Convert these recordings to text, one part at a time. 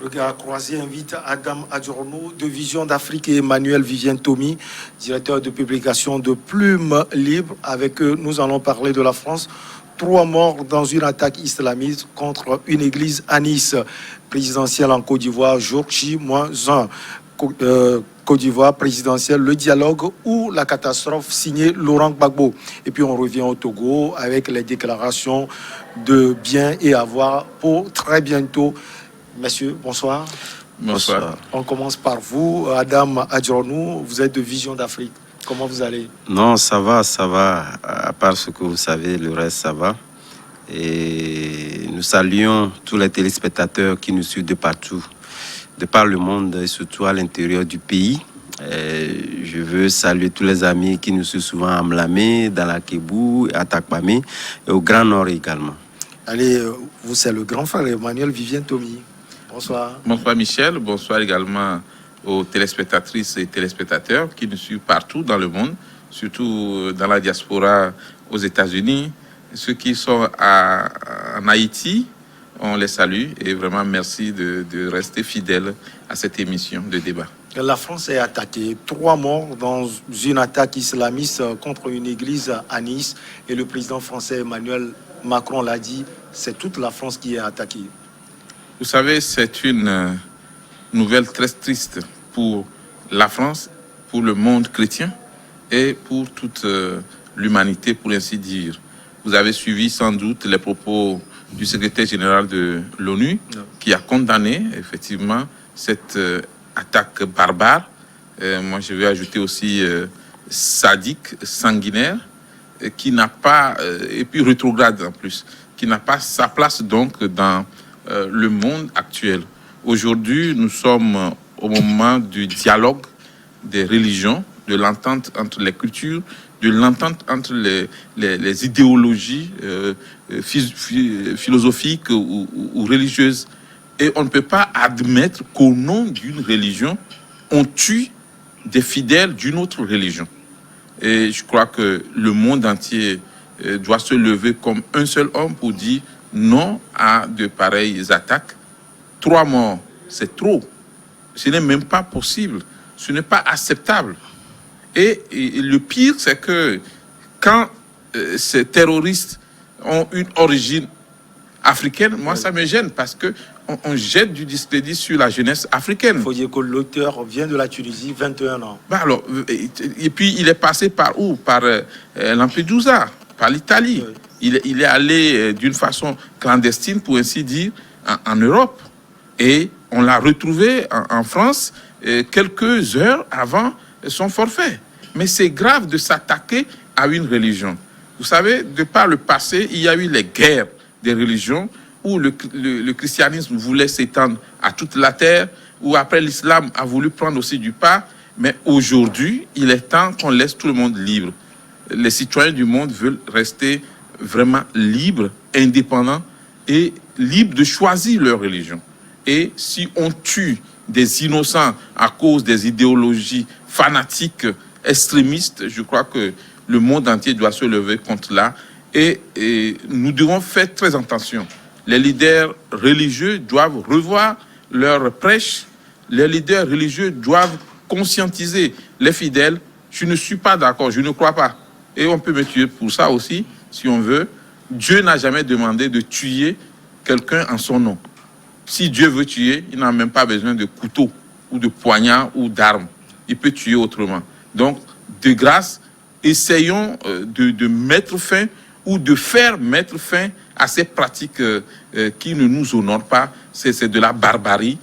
Regard croisé invite Adam Adjournou de Vision d'Afrique et Emmanuel Vivien Tomi, directeur de publication de Plume Libre. Avec eux, nous allons parler de la France. 3 morts dans une attaque islamiste contre une église à Nice. Présidentielle en Côte d'Ivoire, jour J-1. Côte d'Ivoire présidentielle, le dialogue ou la catastrophe signée Laurent Gbagbo. Et puis on revient au Togo avec les déclarations de biens et avoirs pour très bientôt. Messieurs, bonsoir. Bonsoir. On commence par vous, Adam Adjournou. Vous êtes de Vision d'Afrique. Comment vous allez? Non, ça va. À part ce que vous savez, le reste, ça va. Et nous saluons tous les téléspectateurs qui nous suivent de partout, de par le monde et surtout à l'intérieur du pays. Et je veux saluer tous les amis qui nous suivent souvent à Mlamé, dans la Kébou, à Takpamé et au Grand Nord également. Allez, vous, c'est le grand frère Emmanuel Vivien Tomi. Bonsoir. Bonsoir Michel, bonsoir également aux téléspectatrices et téléspectateurs qui nous suivent partout dans le monde, surtout dans la diaspora aux États-Unis. Ceux qui sont en Haïti, on les salue et vraiment merci de rester fidèles à cette émission de débat. La France est attaquée. 3 morts dans une attaque islamiste contre une église à Nice. Et le président français Emmanuel Macron l'a dit, c'est toute la France qui est attaquée. Vous savez, c'est une nouvelle très triste pour la France, pour le monde chrétien et pour toute l'humanité, pour ainsi dire. Vous avez suivi sans doute les propos du secrétaire général de l'ONU qui a condamné effectivement cette attaque barbare. Moi, je vais ajouter aussi sadique, sanguinaire, qui n'a pas, et puis rétrograde en plus, qui n'a pas sa place donc dans le monde actuel. Aujourd'hui, nous sommes au moment du dialogue des religions, de l'entente entre les cultures, de l'entente entre les idéologies philosophiques ou religieuses. Et on ne peut pas admettre qu'au nom d'une religion, on tue des fidèles d'une autre religion. Et je crois que le monde entier doit se lever comme un seul homme pour dire non à de pareilles attaques. 3 morts, c'est trop. Ce n'est même pas possible. Ce n'est pas acceptable. Et le pire, c'est que quand ces terroristes ont une origine africaine, moi, ça me gêne parce que on jette du discrédit sur la jeunesse africaine. Il faut dire que l'auteur vient de la Tunisie, 21 ans. Alors, et puis, il est passé par où? Par Lampedusa, par l'Italie. Oui. Il est allé d'une façon clandestine, pour ainsi dire, en Europe. Et on l'a retrouvé en France quelques heures avant son forfait. Mais c'est grave de s'attaquer à une religion. Vous savez, de par le passé, il y a eu les guerres des religions où le christianisme voulait s'étendre à toute la terre, où après l'islam a voulu prendre aussi du pas. Mais aujourd'hui, il est temps qu'on laisse tout le monde libre. Les citoyens du monde veulent rester vraiment libres, indépendants et libres de choisir leur religion. Et si on tue des innocents à cause des idéologies fanatiques, extrémistes, je crois que le monde entier doit se lever contre cela. Et nous devons faire très attention. Les leaders religieux doivent revoir leurs prêches. Les leaders religieux doivent conscientiser les fidèles. Je ne suis pas d'accord, je ne crois pas. Et on peut me tuer pour ça aussi, si on veut. Dieu n'a jamais demandé de tuer quelqu'un en son nom. Si Dieu veut tuer, il n'a même pas besoin de couteau ou de poignard ou d'armes. Il peut tuer autrement. Donc, de grâce, essayons de mettre fin ou de faire mettre fin à ces pratiques qui ne nous honorent pas. C'est de la barbarie,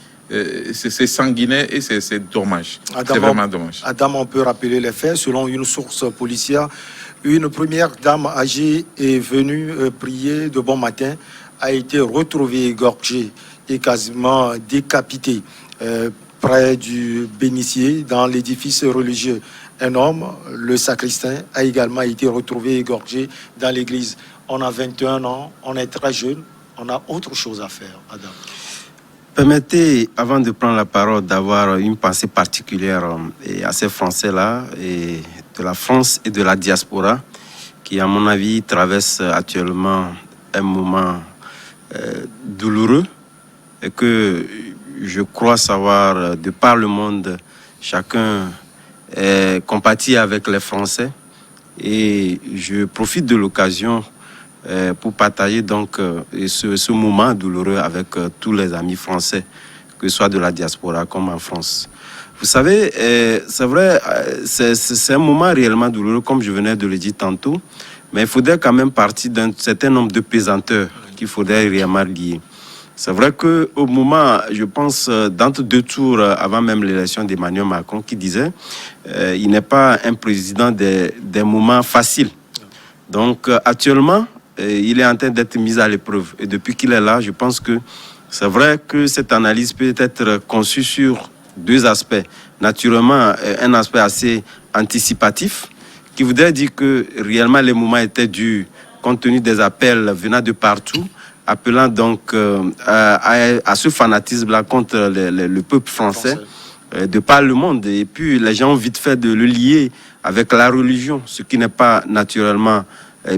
c'est sanguinaire et c'est dommage. C'est vraiment dommage. Adam, on peut rappeler les faits. Selon une source policière, une première dame âgée est venue prier de bon matin, a été retrouvée égorgée et quasiment décapitée près du bénitier dans l'édifice religieux. Un homme, le sacristain, a également été retrouvé égorgé dans l'église. On a 21 ans, on est très jeune, on a autre chose à faire, Adam. Permettez, avant de prendre la parole, d'avoir une pensée particulière à ces Français-là, et de la France et de la diaspora, qui, à mon avis, traversent actuellement un moment douloureux, et que je crois savoir, de par le monde, chacun compatit avec les Français. Et je profite de l'occasion pour partager donc ce moment douloureux avec tous les amis français, que ce soit de la diaspora comme en France. Vous savez, c'est vrai, c'est un moment réellement douloureux, comme je venais de le dire tantôt, mais il faudrait quand même partir d'un certain nombre de pesanteurs qu'il faudrait réellement lier. C'est vrai qu'au moment, je pense, d'entre deux tours, avant même l'élection d'Emmanuel Macron, qui disait il n'est pas un président des moments faciles. Donc, actuellement, il est en train d'être mis à l'épreuve. Et depuis qu'il est là, je pense que c'est vrai que cette analyse peut être conçue sur deux aspects. Naturellement, un aspect assez anticipatif, qui voudrait dire que réellement les moments étaient durs, compte tenu des appels venant de partout, appelant donc à ce fanatisme-là contre le peuple français, de par le monde. Et puis les gens ont vite fait de le lier avec la religion, ce qui n'est pas naturellement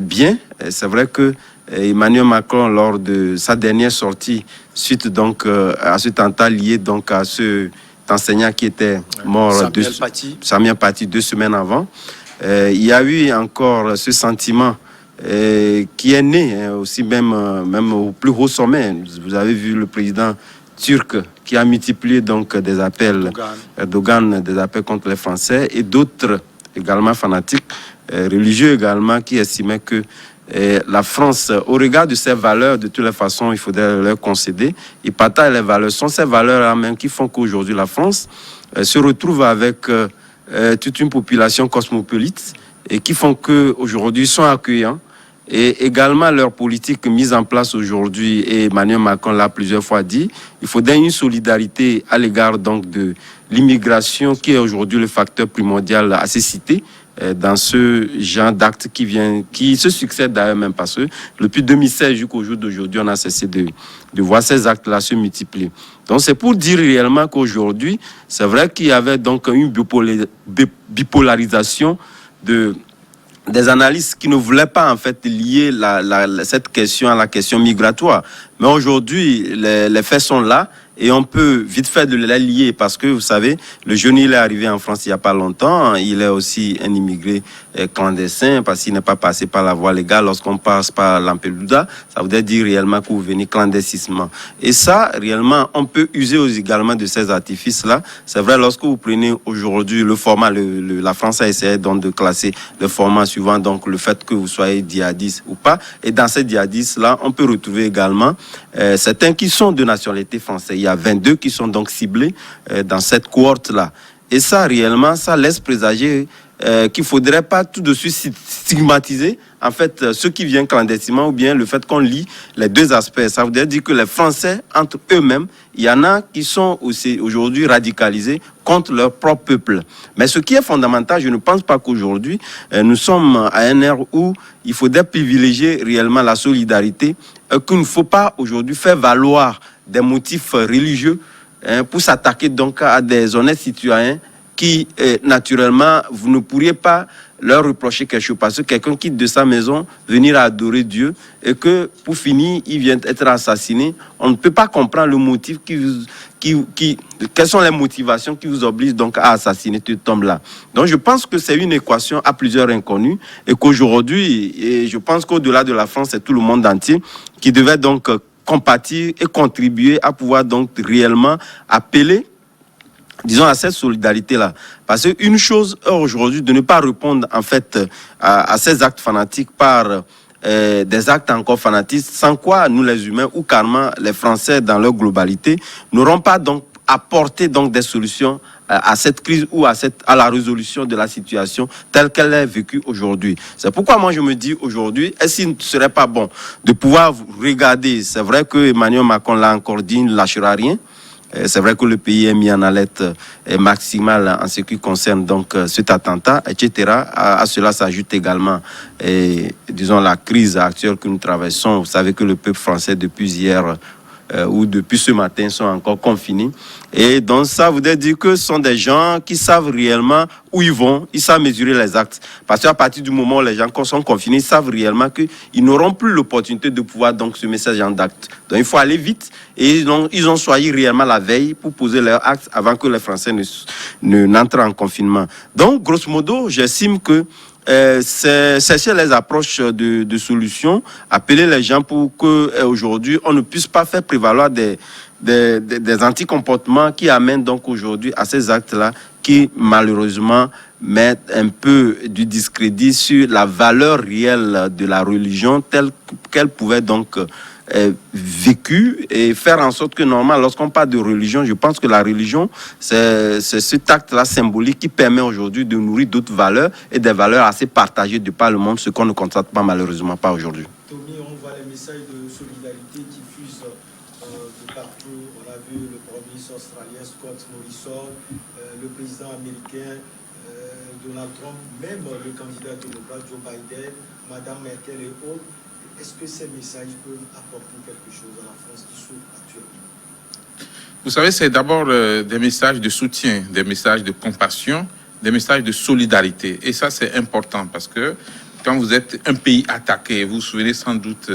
bien. C'est vrai que Emmanuel Macron, lors de sa dernière sortie, suite donc à cet attentat lié donc à ce enseignant qui était mort, Samuel Paty, 2 semaines avant, il y a eu encore ce sentiment qui est né aussi même au plus haut sommet. Vous avez vu le président turc qui a multiplié donc des appels, Erdogan, des appels contre les Français, et d'autres également fanatiques, religieux également, qui estimaient que la France, au regard de ses valeurs, de toutes les façons, il faudrait leur concéder. Ils partagent les valeurs. Ce sont ces valeurs-là même qui font qu'aujourd'hui la France se retrouve avec toute une population cosmopolite et qui font qu'aujourd'hui ils sont accueillants. Et également leur politique mise en place aujourd'hui, et Emmanuel Macron l'a plusieurs fois dit, il faudrait une solidarité à l'égard donc de l'immigration qui est aujourd'hui le facteur primordial à ces cités, dans ce genre d'actes qui se succèdent d'ailleurs même parce que depuis 2016 jusqu'au jour d'aujourd'hui, on a cessé de voir ces actes-là se multiplier. Donc c'est pour dire réellement qu'aujourd'hui, c'est vrai qu'il y avait donc une bipolarisation des analystes qui ne voulaient pas en fait lier cette question à la question migratoire. Mais aujourd'hui, les faits sont là et on peut vite fait de les lier parce que, vous savez, le jeune, il est arrivé en France il n'y a pas longtemps. Il est aussi un immigré clandestin parce qu'il n'est pas passé par la voie légale. Lorsqu'on passe par Lampedusa, ça voudrait dire réellement que vous venez clandestinement. Et ça, réellement, on peut user également de ces artifices-là. C'est vrai, lorsque vous prenez aujourd'hui le format, la France a essayé donc de classer le format suivant donc le fait que vous soyez djihadiste ou pas. Et dans ces djihadistes-là, on peut retrouver également certains qui sont de nationalité française. Il y a 22 qui sont donc ciblés dans cette cohorte-là. Et ça, réellement, ça laisse présager qu'il ne faudrait pas tout de suite stigmatiser en fait ceux qui viennent clandestinement ou bien le fait qu'on lie les deux aspects. Ça veut dire que les Français, entre eux-mêmes, il y en a qui sont aussi aujourd'hui radicalisés contre leur propre peuple. Mais ce qui est fondamental, je ne pense pas qu'aujourd'hui, nous sommes à un ère où il faudrait privilégier réellement la solidarité, qu'il ne faut pas aujourd'hui faire valoir des motifs religieux pour s'attaquer donc à des honnêtes citoyens qui, naturellement, vous ne pourriez pas leur reprocher quelque chose. Parce que quelqu'un quitte de sa maison, venir adorer Dieu, et que, pour finir, il vient être assassiné. On ne peut pas comprendre le motif quelles sont les motivations qui vous obligent donc à assassiner cet homme-là. Donc, je pense que c'est une équation à plusieurs inconnus, et qu'aujourd'hui, et je pense qu'au-delà de la France, c'est tout le monde entier qui devait donc compatir et contribuer à pouvoir donc réellement appeler, disons, à cette solidarité-là. Parce qu'une chose aujourd'hui, de ne pas répondre en fait à ces actes fanatiques par des actes encore fanatiques, sans quoi nous les humains ou carrément les Français dans leur globalité n'auront pas donc apporté donc des solutions à cette crise ou à la résolution de la situation telle qu'elle est vécue aujourd'hui. C'est pourquoi moi je me dis aujourd'hui, est-ce qu'il ne serait pas bon de pouvoir regarder, c'est vrai que Emmanuel Macron l'a encore dit, il ne lâchera rien. C'est vrai que le pays est mis en alerte maximale en ce qui concerne donc cet attentat, etc. À cela s'ajoute également, disons, la crise actuelle que nous traversons. Vous savez que le peuple français, depuis hier, ou depuis ce matin sont encore confinés. Et donc ça voudrait dire que ce sont des gens qui savent réellement où ils vont, ils savent mesurer les actes. Parce qu'à partir du moment où les gens sont confinés, ils savent réellement qu'ils n'auront plus l'opportunité de pouvoir donc se mettre ce genre d'actes. Donc il faut aller vite. Et donc, ils ont choisi réellement la veille pour poser leurs actes avant que les Français n'entrent en confinement. Donc, grosso modo, j'estime que c'est chercher les approches de solutions, appeler les gens pour qu'aujourd'hui, on ne puisse pas faire prévaloir des anti-comportements qui amènent donc aujourd'hui à ces actes-là qui, malheureusement, mettent un peu du discrédit sur la valeur réelle de la religion telle qu'elle pouvait donc vécu et faire en sorte que, normalement, lorsqu'on parle de religion, je pense que la religion, c'est cet acte-là symbolique qui permet aujourd'hui de nourrir d'autres valeurs et des valeurs assez partagées de par le monde, ce qu'on ne constate pas malheureusement pas aujourd'hui. Tommy, on voit les messages de solidarité qui fusent de partout. On a vu le Premier ministre australien Scott Morrison, le président américain Donald Trump, même le candidat démocrate Joe Biden, Madame Merkel et autres. Est-ce que ces messages peuvent apporter quelque chose à la France qui souffre actuellement? Vous savez, c'est d'abord des messages de soutien, des messages de compassion, des messages de solidarité. Et ça, c'est important parce que quand vous êtes un pays attaqué, vous vous souvenez sans doute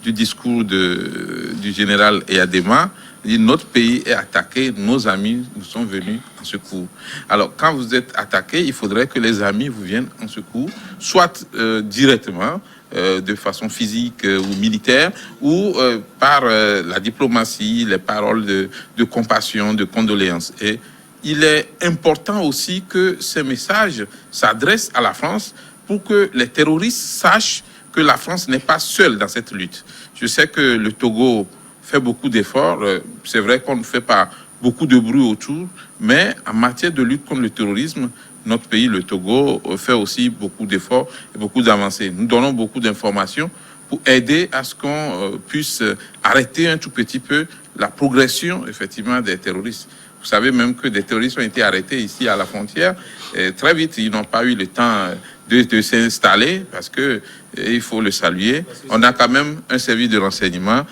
du discours du général Eyadema, il dit, notre pays est attaqué, nos amis nous sont venus en secours. Alors, quand vous êtes attaqué, il faudrait que les amis vous viennent en secours, soit directement, de façon physique ou militaire, ou par la diplomatie, les paroles de compassion, de condoléances. Et il est important aussi que ces messages s'adressent à la France pour que les terroristes sachent que la France n'est pas seule dans cette lutte. Je sais que le Togo fait beaucoup d'efforts. C'est vrai qu'on ne fait pas beaucoup de bruit autour, mais en matière de lutte contre le terrorisme, notre pays, le Togo, fait aussi beaucoup d'efforts et beaucoup d'avancées. Nous donnons beaucoup d'informations pour aider à ce qu'on puisse arrêter un tout petit peu la progression, effectivement, des terroristes. Vous savez même que des terroristes ont été arrêtés ici à la frontière. Et très vite, ils n'ont pas eu le temps de s'installer parce que il faut le saluer. On a quand même un service de renseignement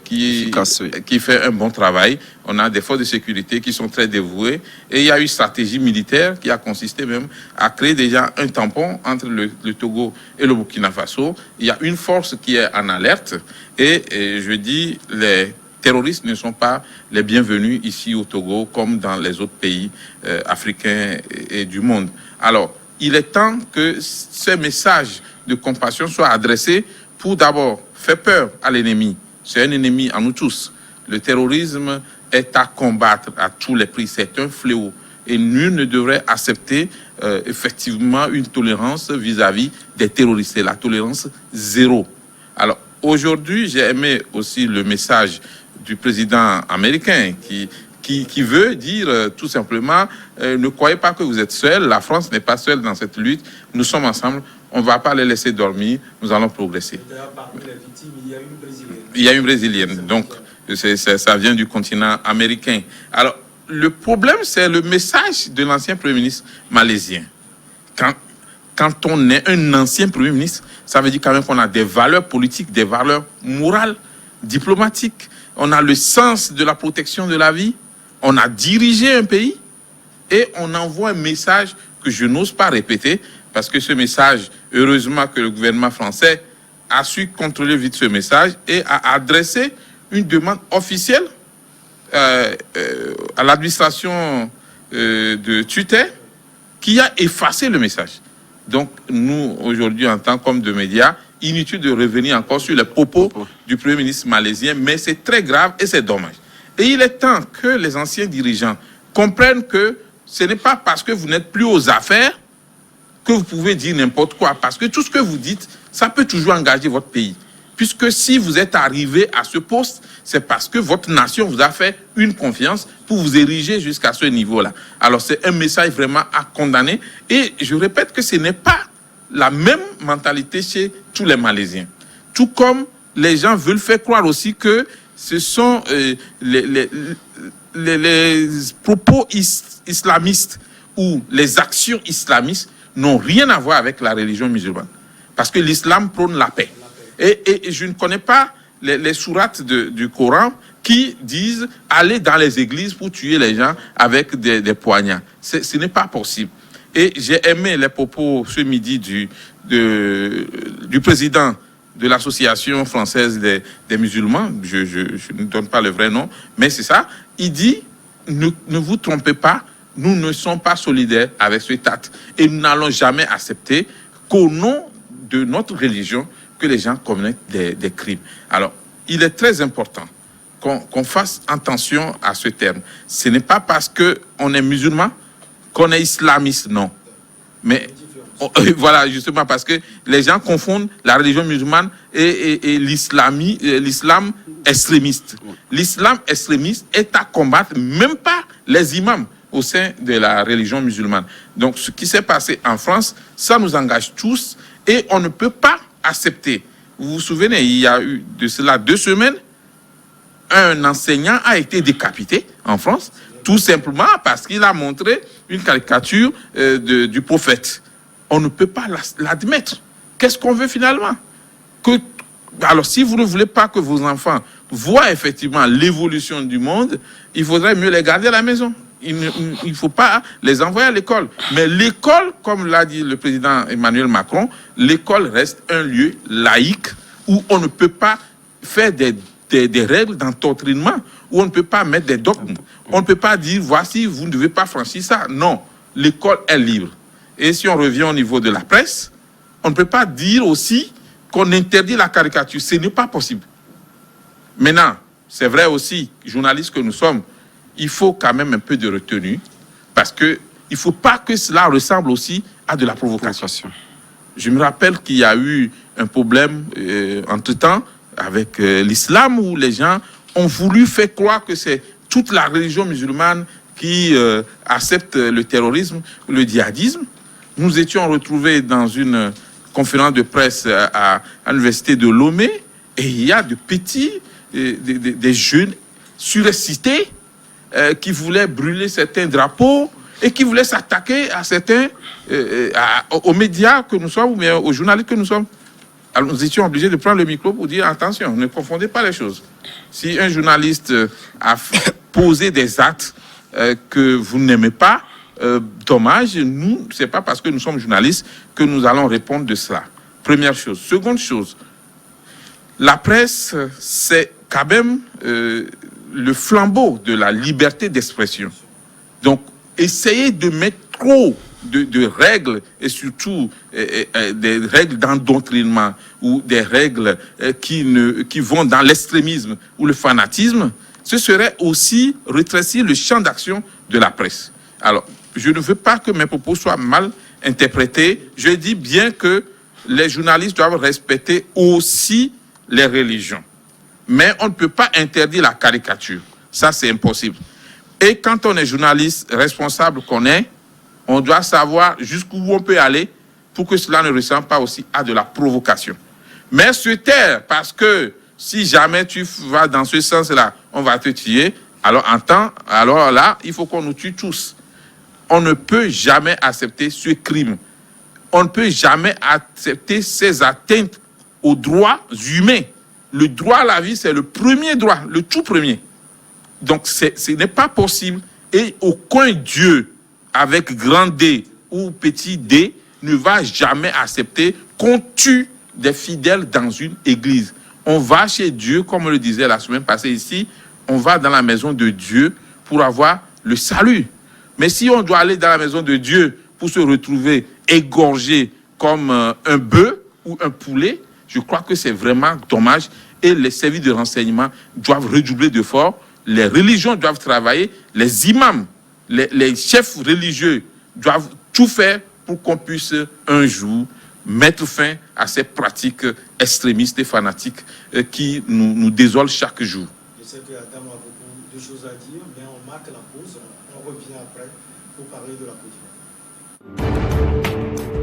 qui fait un bon travail. On a des forces de sécurité qui sont très dévouées. Et il y a une stratégie militaire qui a consisté même à créer déjà un tampon entre le Togo et le Burkina Faso. Il y a une force qui est en alerte. Et je dis, les terroristes ne sont pas les bienvenus ici au Togo comme dans les autres pays africains et du monde. Alors, il est temps que ces messages de compassion soient adressés pour d'abord faire peur à l'ennemi. C'est un ennemi à nous tous. Le terrorisme est à combattre à tous les prix. C'est un fléau. Et nul ne devrait accepter effectivement une tolérance vis-à-vis des terroristes. C'est la tolérance zéro. Alors, aujourd'hui, j'ai aimé aussi le message du président américain qui veut dire tout simplement ne croyez pas que vous êtes seul, la France n'est pas seule dans cette lutte, nous sommes ensemble, on ne va pas les laisser dormir, nous allons progresser. D'ailleurs, parmi les victimes, il y a une Brésilienne. Il y a une Brésilienne, donc ça vient du continent américain. Alors, le problème, c'est le message de l'ancien Premier ministre malaisien. Quand on est un ancien Premier ministre, ça veut dire quand même qu'on a des valeurs politiques, des valeurs morales, diplomatiques. On a le sens de la protection de la vie. On a dirigé un pays et on envoie un message que je n'ose pas répéter parce que ce message, heureusement que le gouvernement français a su contrôler vite ce message et a adressé une demande officielle à l'administration de tutelle qui a effacé le message. Donc nous, aujourd'hui, en tant qu'hommes de médias, inutile de revenir encore sur les propos du Premier ministre malaisien, mais c'est très grave et c'est dommage. Et il est temps que les anciens dirigeants comprennent que ce n'est pas parce que vous n'êtes plus aux affaires que vous pouvez dire n'importe quoi. Parce que tout ce que vous dites, ça peut toujours engager votre pays. Puisque si vous êtes arrivé à ce poste, c'est parce que votre nation vous a fait une confiance pour vous ériger jusqu'à ce niveau-là. Alors c'est un message vraiment à condamner. Et je répète que ce n'est pas la même mentalité chez tous les Malaisiens. Tout comme les gens veulent faire croire aussi que ce sont les propos islamistes ou les actions islamistes n'ont rien à voir avec la religion musulmane. Parce que l'islam prône la paix. Et je ne connais pas les sourates du Coran, qui disent aller dans les églises pour tuer les gens avec des poignards. Ce n'est pas possible. Et j'ai aimé les propos ce midi du président de l'Association française des musulmans. Je ne donne pas le vrai nom, mais c'est ça. Il dit, ne vous trompez pas, nous ne sommes pas solidaires avec cet acte. Et nous n'allons jamais accepter qu'au nom de notre religion, que les gens commettent des crimes. Alors, il est très important qu'on fasse attention à ce terme. Ce n'est pas parce qu'on est musulman qu'on est islamiste, non. Mais voilà, justement, parce que les gens confondent la religion musulmane et l'islam extrémiste. L'islam extrémiste est à combattre, même pas les imams au sein de la religion musulmane. Donc, ce qui s'est passé en France, ça nous engage tous et on ne peut pas accepter. Vous vous souvenez, il y a eu de cela 2 semaines, un enseignant a été décapité en France, tout simplement parce qu'il a montré une caricature du prophète. On ne peut pas l'admettre. Qu'est-ce qu'on veut finalement? Alors, si vous ne voulez pas que vos enfants voient effectivement l'évolution du monde, il faudrait mieux les garder à la maison. Il ne faut pas les envoyer à l'école. Mais l'école, comme l'a dit le président Emmanuel Macron, l'école reste un lieu laïque où on ne peut pas faire des règles d'endoctrinement, où on ne peut pas mettre des dogmes. On ne peut pas dire, voici, vous ne devez pas franchir ça. Non, l'école est libre. Et si on revient au niveau de la presse, on ne peut pas dire aussi qu'on interdit la caricature. Ce n'est pas possible. Maintenant, c'est vrai aussi, journalistes que nous sommes, il faut quand même un peu de retenue, parce qu'il ne faut pas que cela ressemble aussi à de la provocation. Je me rappelle qu'il y a eu un problème entre-temps avec l'islam, où les gens ont voulu faire croire que c'est toute la religion musulmane qui accepte le terrorisme, le djihadisme. Nous étions retrouvés dans une conférence de presse à l'université de Lomé, et il y a de petits, des jeunes surexcités qui voulaient brûler certains drapeaux et qui voulaient s'attaquer à certains, aux médias que nous sommes, ou bien aux journalistes que nous sommes. Alors nous étions obligés de prendre le micro pour dire attention, ne confondez pas les choses. Si un journaliste a posé des actes que vous n'aimez pas, dommage, nous, c'est pas parce que nous sommes journalistes que nous allons répondre de cela. Première chose. Seconde chose, la presse, c'est quand même le flambeau de la liberté d'expression. Donc, essayez de mettre trop de règles, et surtout des règles d'endoctrinement ou des règles qui vont dans l'extrémisme ou le fanatisme, ce serait aussi rétrécir le champ d'action de la presse. Alors, je ne veux pas que mes propos soient mal interprétés. Je dis bien que les journalistes doivent respecter aussi les religions. Mais on ne peut pas interdire la caricature. Ça, c'est impossible. Et quand on est journaliste responsable qu'on est, on doit savoir jusqu'où on peut aller pour que cela ne ressemble pas aussi à de la provocation. Mais se taire, parce que si jamais tu vas dans ce sens-là, on va te tuer, alors là, il faut qu'on nous tue tous. On ne peut jamais accepter ce crime. On ne peut jamais accepter ces atteintes aux droits humains. Le droit à la vie, c'est le premier droit, le tout premier. Donc, ce n'est pas possible. Et aucun Dieu, avec grand D ou petit d, ne va jamais accepter qu'on tue des fidèles dans une église. On va chez Dieu, comme on le disait la semaine passée ici, on va dans la maison de Dieu pour avoir le salut. Mais si on doit aller dans la maison de Dieu pour se retrouver égorgé comme un bœuf ou un poulet, je crois que c'est vraiment dommage. Et les services de renseignement doivent redoubler d'efforts. Les religions doivent travailler. Les imams, les chefs religieux doivent tout faire pour qu'on puisse un jour mettre fin à ces pratiques extrémistes et fanatiques qui nous désolent chaque jour. Je sais que Adam a beaucoup de choses à dire, mais on marque la pause. On revient après pour parler de la Côte d'Ivoire.